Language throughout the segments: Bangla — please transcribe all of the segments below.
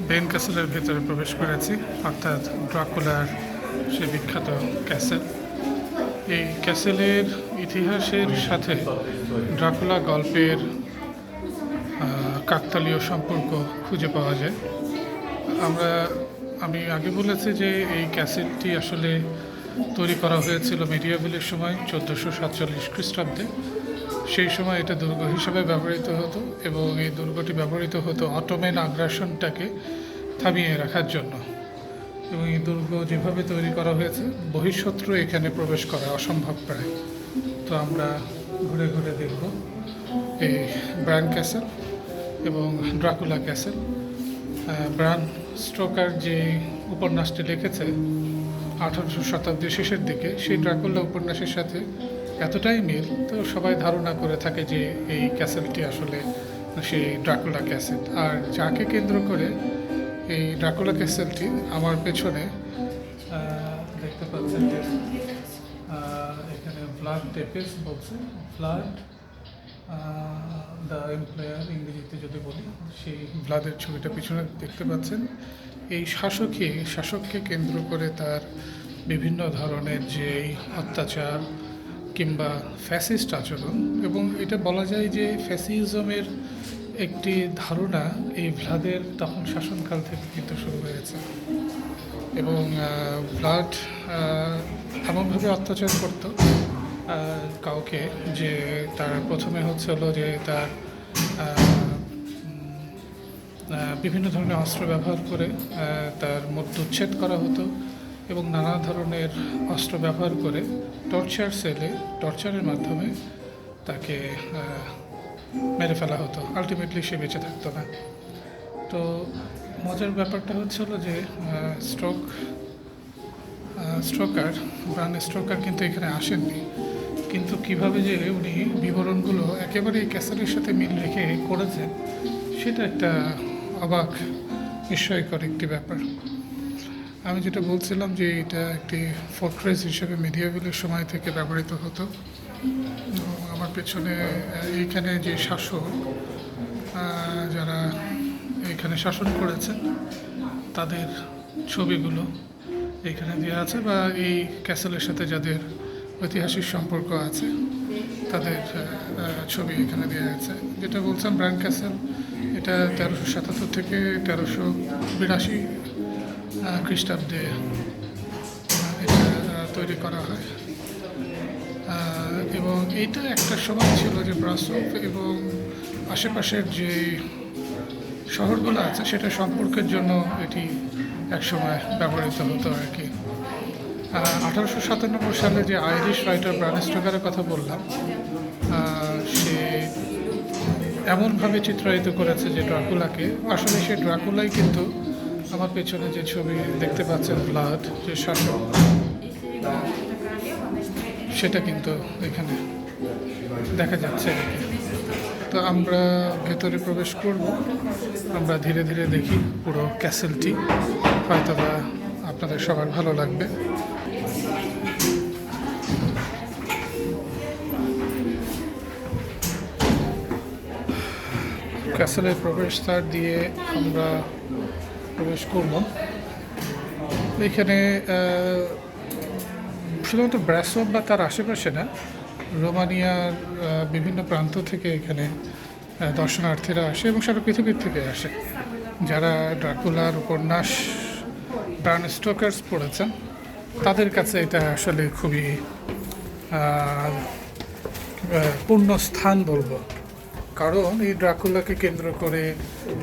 বেন ক্যাসেলের ভেতরে প্রবেশ করেছি, অর্থাৎ ড্রাকুলার সে বিখ্যাত ক্যাসেল। এই ক্যাসেলের ইতিহাসের সাথে ড্রাকুলা গল্পের কাকতালীয় সম্পর্ক খুঁজে পাওয়া যায়। আমি আগে বলেছি যে এই ক্যাসেলটি আসলে তৈরি করা হয়েছিল মেডিয়েভেলের সময় 1447 খ্রিস্টাব্দে। সেই সময় এটা দুর্গ হিসেবে ব্যবহৃত হতো এবং এই দুর্গটি ব্যবহৃত হতো অটোম্যান আগ্রাসনটাকে থামিয়ে রাখার জন্য। এবং এই দুর্গ যেভাবে তৈরি করা হয়েছে, বহিঃশত্রু এখানে প্রবেশ করা অসম্ভব প্রায়। তো আমরা ঘুরে ঘুরে দেখব এই ব্রান ক্যাসেল এবং ড্রাকুলা ক্যাসেল। ব্রাম স্টোকার যে উপন্যাসটি লিখেছে 1800 শতাব্দীর শেষের দিকে, সেই ড্রাকুলা উপন্যাসের সাথে এতটাই মিল, তো সবাই ধারণা করে থাকে যে এই ক্যাসেলটি আসলে সেই ড্রাকুলা ক্যাসেল। আর যাকে কেন্দ্র করে এই ড্রাকুলা ক্যাসেলটি, আমার পেছনে দেখতে পাচ্ছেন যে এখানে ব্লাড টেপেস বলছে, ব্লাড দ্য এমপ্লয়ার ইংরেজিতে যদি বলি, সেই ব্লাডের ছবিটা পিছনে দেখতে পাচ্ছেন। এই শাসককে কেন্দ্র করে তার বিভিন্ন ধরনের যে অত্যাচার কিংবা ফ্যাসিস্ট আচরণ, এবং এটা বলা যায় যে ফ্যাসিজমের একটি ধারণা এই ভ্লাদের তখন শাসনকাল থেকে কিন্তু শুরু হয়েছে। এবং ভ্লাদ এমনভাবে অত্যাচার করত কাউকে, যে তার প্রথমে হলো যে তার বিভিন্ন ধরনের অস্ত্র ব্যবহার করে তার মধ্যচ্ছেদ করা হতো, এবং নানা ধরনের অস্ত্র ব্যবহার করে টর্চারের মাধ্যমে তাকে মেরে ফেলা হতো। আলটিমেটলি সে বেঁচে থাকতো না। তো মজার ব্যাপারটা হলো যে ব্রান স্টোকার কিন্তু এখানে আসেননি, কিন্তু কিভাবে যে উনি বিবরণগুলো একেবারে ক্যাসেলের সাথে মিল রেখে করেছেন, সেটা একটা অবাক বিস্ময়কর একটি ব্যাপার। আমি যেটা বলছিলাম যে এটা একটি ফোর্ট্রেস হিসেবে মেডিয়েভেলের সময় থেকে ব্যবহৃত হতো। আমার পেছনে এইখানে যে শাসক যারা এখানে শাসন করেছেন তাদের ছবিগুলো এখানে দেওয়া আছে, বা এই ক্যাসেলের সাথে যাদের ঐতিহাসিক সম্পর্ক আছে তাদের ছবি এখানে দেওয়া আছে। যেটা বলছেন ব্রান ক্যাসেল, এটা 1377 থেকে 1382 খ্রিস্টাব্দে এটা তৈরি করা হয়। এবং এইটা একটা সময় ছিল যে ব্রাসোভ এবং আশেপাশের যে শহরগুলো আছে সেটা সম্পর্কের জন্য এটি একসময় ব্যবহৃত হতো আর কি। 1897 সালে যে আইরিশ রাইটার ব্রাম স্টোকারের কথা বললাম, সে এমনভাবে চিত্রায়িত করেছে যে ড্রাকুলাকে, আসলে সে ড্রাকুলাই কিন্তু আমার পেছনে যে ছবি দেখতে পাচ্ছেন ব্লাড যে শাসক, সেটা কিন্তু এখানে দেখা যাচ্ছে। তো আমরা ভেতরে প্রবেশ করব, আমরা ধীরে ধীরে দেখি পুরো ক্যাসেলটি, হয়তো বা আপনাদের সবার ভালো লাগবে। ক্যাসেলের প্রবেশদ্বার দিয়ে আমরা প্রবেশ করব। এখানে শুধুমাত্র ব্রাসোভ বা তার আশেপাশে না, রোমানিয়ার বিভিন্ন প্রান্ত থেকে এখানে দর্শনার্থীরা আসে, এবং সারা পৃথিবীর থেকে আসে। যারা ড্রাকুলার উপন্যাস ব্রাম স্টোকার পড়েছেন তাদের কাছে এটা আসলে খুবই পূর্ণ স্থান বলবো, কারণ এই ড্রাকুলাকে কেন্দ্র করে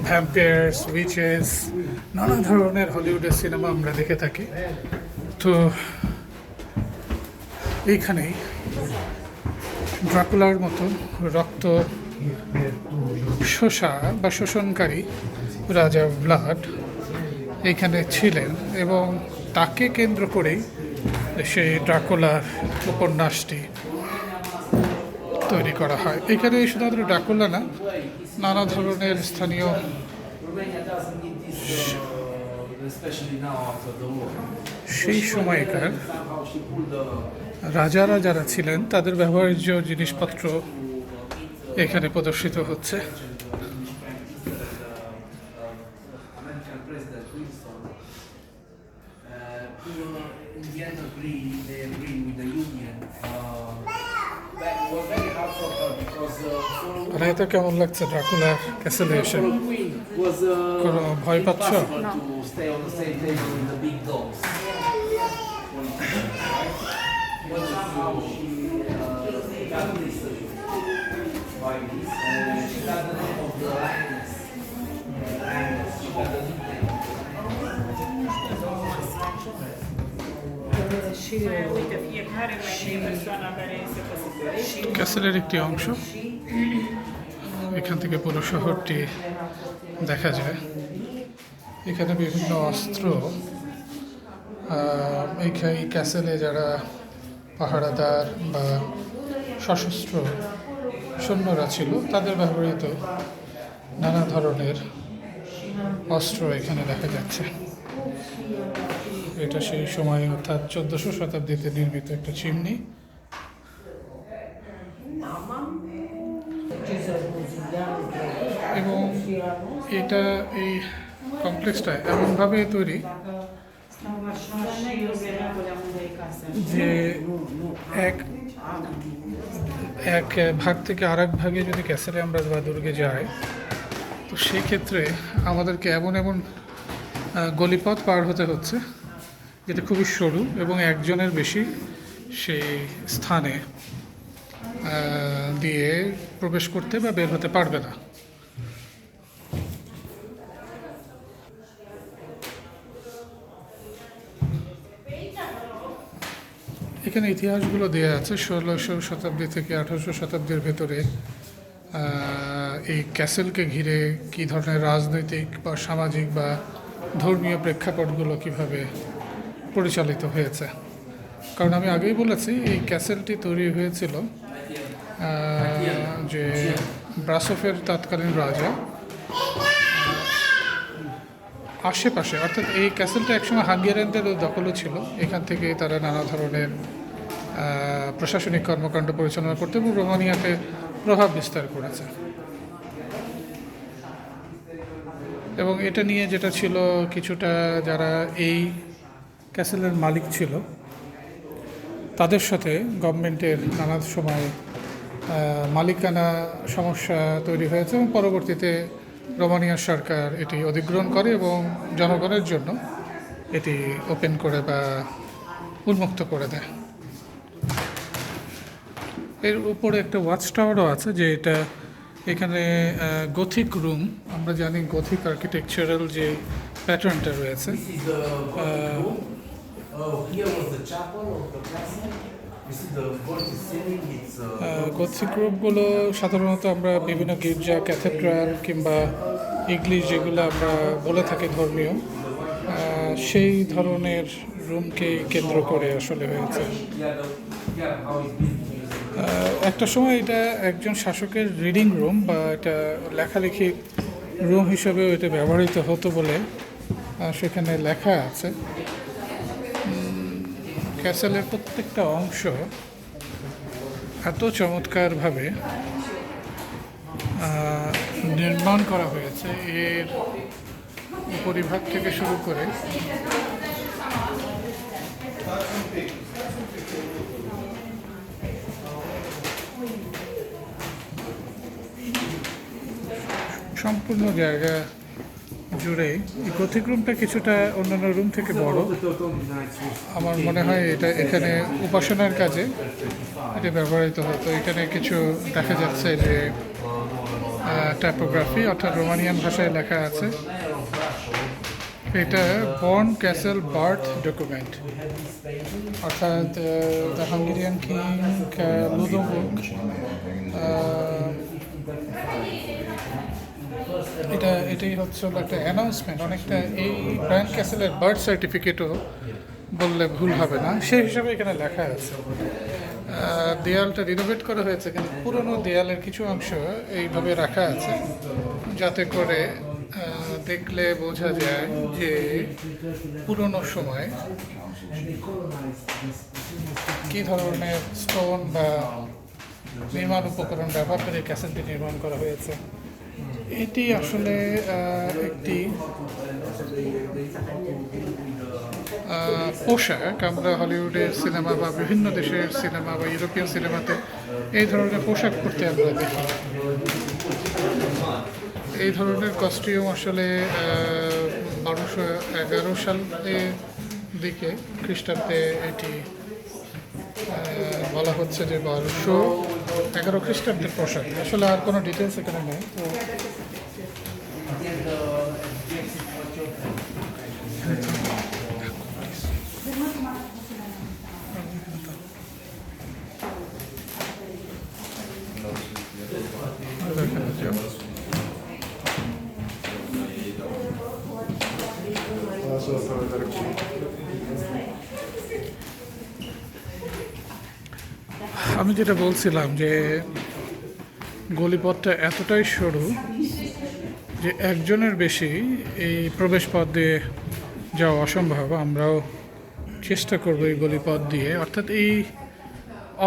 ভ্যাম্পায়ার্স, উইচেস, নানা ধরনের হলিউডের সিনেমা আমরা দেখে থাকি। তো এইখানেই ড্রাকুলার মতো রক্ত শোষণকারী রাজা ভ্লাদ এইখানে ছিলেন, এবং তাকে কেন্দ্র করেই সেই ড্রাকুলার উপন্যাসটি তৈরি করা হয়। এখানে শুধুমাত্র ড্রাকুলা না, নানা ধরনের স্থানীয় সেই সময়কার রাজারা যারা ছিলেন তাদের ব্যবহার্য জিনিসপত্র এখানে প্রদর্শিত হচ্ছে। মেয়েতে কেমন লাগছে ড্রাকুলার ক্যাসেলে এসে? Queen was কোনো ভয় পাচ্ছ? impossible to stay on the same table with the big dogs. Somehow she got this by this, and she got the name of the lioness. She got the nickname. Uite, fiecare mai persoana care se căsătorește. ক্যাসেলের একটি অংশ, এখান থেকে পুরো শহরটি দেখা যায়। এখানে বিভিন্ন অস্ত্র এই ক্যাসেলে যারা পাহারাদার বা সশস্ত্র সৈন্যরা ছিল তাদের ব্যবহৃত নানা ধরনের অস্ত্র এখানে দেখা যাচ্ছে। এটা সেই সময় অর্থাৎ 1400 শতাব্দীতে নির্মিত একটা চিমনি। এবং এটা এই কমপ্লেক্সটা এমনভাবে তৈরি Stau așa și eu veneam cu amândoi casă. যে এক এক ভাগ থেকে আরেক ভাগে যদি ক্যাসেলে আমরা বা দুর্গে যাই, তো সেই ক্ষেত্রে আমাদেরকে এমন এমন গলিপথ পার হতে হচ্ছে যেটা খুবই সরু এবং একজনের বেশি সেই স্থানে দিয়ে প্রবেশ করতে বা বের হতে পারবে না। এখানে ইতিহাসগুলো দেওয়া আছে 1600 শতাব্দী থেকে 1800 শতাব্দীর ভেতরে এই ক্যাসেলকে ঘিরে কী ধরনের রাজনৈতিক বা সামাজিক বা ধর্মীয় প্রেক্ষাপটগুলো কিভাবে পরিচালিত হয়েছে। কারণ আমি আগেই বলেছি এই ক্যাসেলটি তৈরি হয়েছিল যে ব্রাসোফের তৎকালীন রাজা আশেপাশে, অর্থাৎ এই ক্যাসেলটা একসময় হাঙ্গেরিয়ানদের দখলও ছিল। এখান থেকে তারা নানা ধরনের প্রশাসনিক কর্মকাণ্ড পরিচালনা করতে এবং রোমানিয়াতে প্রভাব বিস্তার করেছে। এবং এটা নিয়ে যেটা ছিল কিছুটা যারা এই ক্যাসেলের মালিক ছিল তাদের সাথে গভর্নমেন্টের নানা সময় মালিকানা সমস্যা তৈরি হয়েছে এবং পরবর্তীতে রোমানিয়ার সরকার এটি অধিগ্রহণ করে এবং জনগণের জন্য এটি ওপেন করে বা উন্মুক্ত করে দেয়। এর উপরে একটা ওয়াচ টাওয়ারও আছে, যে এটা এখানে গথিক রুম, আমরা জানি গথিক আর্কিটেকচারাল যে প্যাটার্নটা রয়েছে। This is the Gothic room. Here was the chapel of the castle. You see the vaulted ceiling. It's Gothic রুমগুলো সাধারণত আমরা বিভিন্ন গির্জা, ক্যাথেড্রাল কিংবা ইংলিশ যেগুলো আমরা বলে থাকি ধর্মীয়, সেই ধরনের রুমকে কেন্দ্র করে আসলে হয়েছে। how it's built. একটা সময় এটা একজন শাসকের রিডিং রুম বা এটা লেখালেখি রুম হিসেবেও এটা ব্যবহৃত হতো বলে সেখানে লেখা আছে। ক্যাসেলের প্রত্যেকটা অংশ এত চমৎকারভাবে নির্মাণ করা হয়েছে, এর উপরিভাগ থেকে শুরু করে সম্পূর্ণ জায়গা জুড়ে এই গথিক রুমটা কিছুটা অন্যান্য রুম থেকে বড়। আমার মনে হয় এটা এখানে উপাসনার কাজে এটা ব্যবহৃত হতো। এখানে কিছু দেখা যাচ্ছে যে টাইপোগ্রাফি অর্থাৎ রোমানিয়ান ভাষায় লেখা আছে। এটা বর্ন ক্যাসেল বার্থ ডকুমেন্ট, অর্থাৎ দ্য হাঙ্গেরিয়ান কিং লুদোভিক এটাই হচ্ছে একটা অ্যানাউন্সমেন্ট, অনেকটা এই ব্রায়ান ক্যাসেলের বার্থ সার্টিফিকেটও বললে ভুল হবে না, সেই হিসাবে এখানে লেখা আছে। দেয়ালটা রিনোভেট করা হয়েছে, কিন্তু পুরনো দেয়ালের কিছু অংশ এইভাবে রাখা আছে যাতে করে দেখলে বোঝা যায় যে পুরনো সময় কী ধরনের স্টোন বা নির্মাণ উপকরণ ব্যবহার করে ক্যাসেলটি নির্মাণ করা হয়েছে। এটি আসলে একটি পোশাক, আমরা হলিউডের সিনেমা বা বিভিন্ন দেশের সিনেমা বা ইউরোপীয় সিনেমাতে এই ধরনের পোশাক পরতে আমরা দেখি। এই ধরনের কস্টিউম আসলে 1211 সালের দিকে খ্রিস্টাব্দে এটি বলা হচ্ছে যে 1211 খ্রিস্টাব্দের পোশাক। আসলে আর কোনো ডিটেলস এখানে নেই। তো আমি যেটা বলছিলাম যে গলিপথটা এতটাই সরু যে একজনের বেশি এই প্রবেশ পথ দিয়ে যাওয়া অসম্ভব। আমরাও চেষ্টা করব এই গলিপথ দিয়ে, অর্থাৎ এই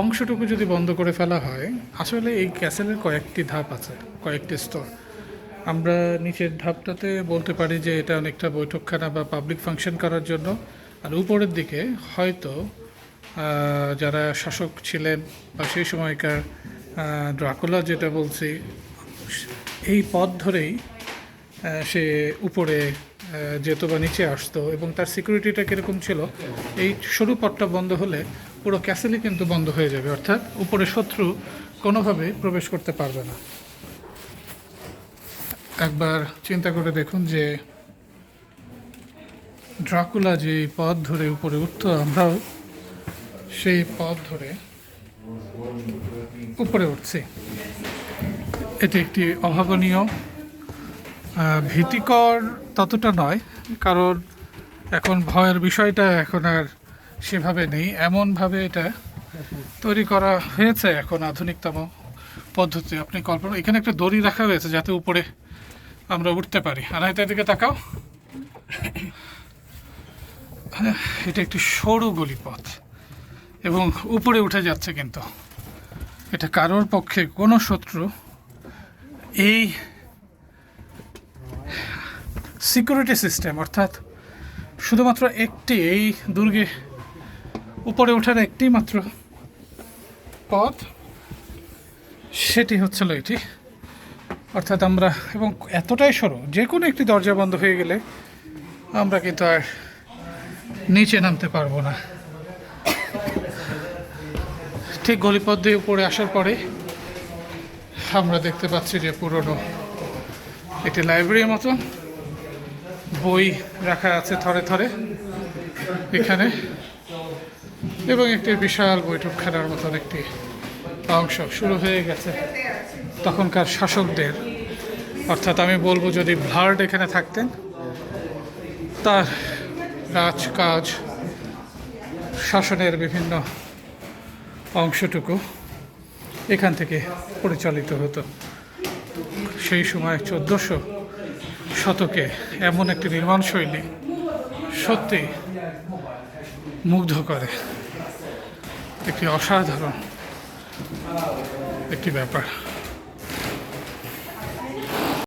অংশটুকু যদি বন্ধ করে ফেলা হয়। আসলে এই ক্যাসেলের কয়েকটি ধাপ আছে, কয়েকটি স্তর। আমরা নিচের ধাপটাতে বলতে পারি যে এটা অনেকটা বৈঠকখানা বা পাবলিক ফাংশন করার জন্য, আর উপরের দিকে হয়তো যারা শাসক ছিলেন বা সেই সময়কার ড্রাকুলা যেটা বলছি, এই পথ ধরেই সে উপরে যেত বা নিচে আসতো। এবং তার সিকিউরিটিটা কীরকম ছিল, এই সরু পথটা বন্ধ হলে পুরো ক্যাসেলই কিন্তু বন্ধ হয়ে যাবে, অর্থাৎ উপরে শত্রু কোনোভাবে প্রবেশ করতে পারবে না। একবার চিন্তা করে দেখুন যে ড্রাকুলা যে পথ ধরে উপরে উঠতো, আমরাও সেই পথ ধরে উপরে উঠছি। এটি একটি অভাবনীয়, ভীতিকর ততটা নয়, কারণ এখন ভয়ের বিষয়টা এখন আর সেভাবে নেই। এমনভাবে এটা তৈরি করা হয়েছে এখন আধুনিকতম পদ্ধতি। আপনি কল্পনা, এখানে একটা দড়ি রাখা হয়েছে যাতে উপরে আমরা উঠতে পারি। আনাইতে দিকে তাকাও, এটা একটি সরু গলিপথ এবং উপরে উঠে যাচ্ছে, কিন্তু এটা কারোর পক্ষে কোনো শত্রু এই সিকিউরিটি সিস্টেম, অর্থাৎ শুধুমাত্র একটি এই দুর্গে উপরে ওঠার একটি মাত্র পথ, সেটি হচ্ছিল এটি। অর্থাৎ আমরা, এবং এতটাই সরু, যে কোনো একটি দরজা বন্ধ হয়ে গেলে আমরা কিন্তু আর নিচে নামতে পারবো না। ঠিক গলিপথ দিয়ে উপরে আসার পরে আমরা দেখতে পাচ্ছি যে পুরনো একটি লাইব্রেরির মতো বই রাখা আছে থরে থরে এখানে, এবং একটি বিশাল বৈঠকখানার মতন একটি অংশ শুরু হয়ে গেছে তখনকার শাসকদের। অর্থাৎ আমি বলবো, যদি ভার্ড এখানে থাকতেন, তার রাজকাজ, শাসনের বিভিন্ন অংশটুকু এখান থেকে পরিচালিত হতো। সেই সময় 1400 শতকে এমন একটি নির্মাণ শৈলী সত্যি মুগ্ধ করে, একটি অসাধারণ একটি ব্যাপার।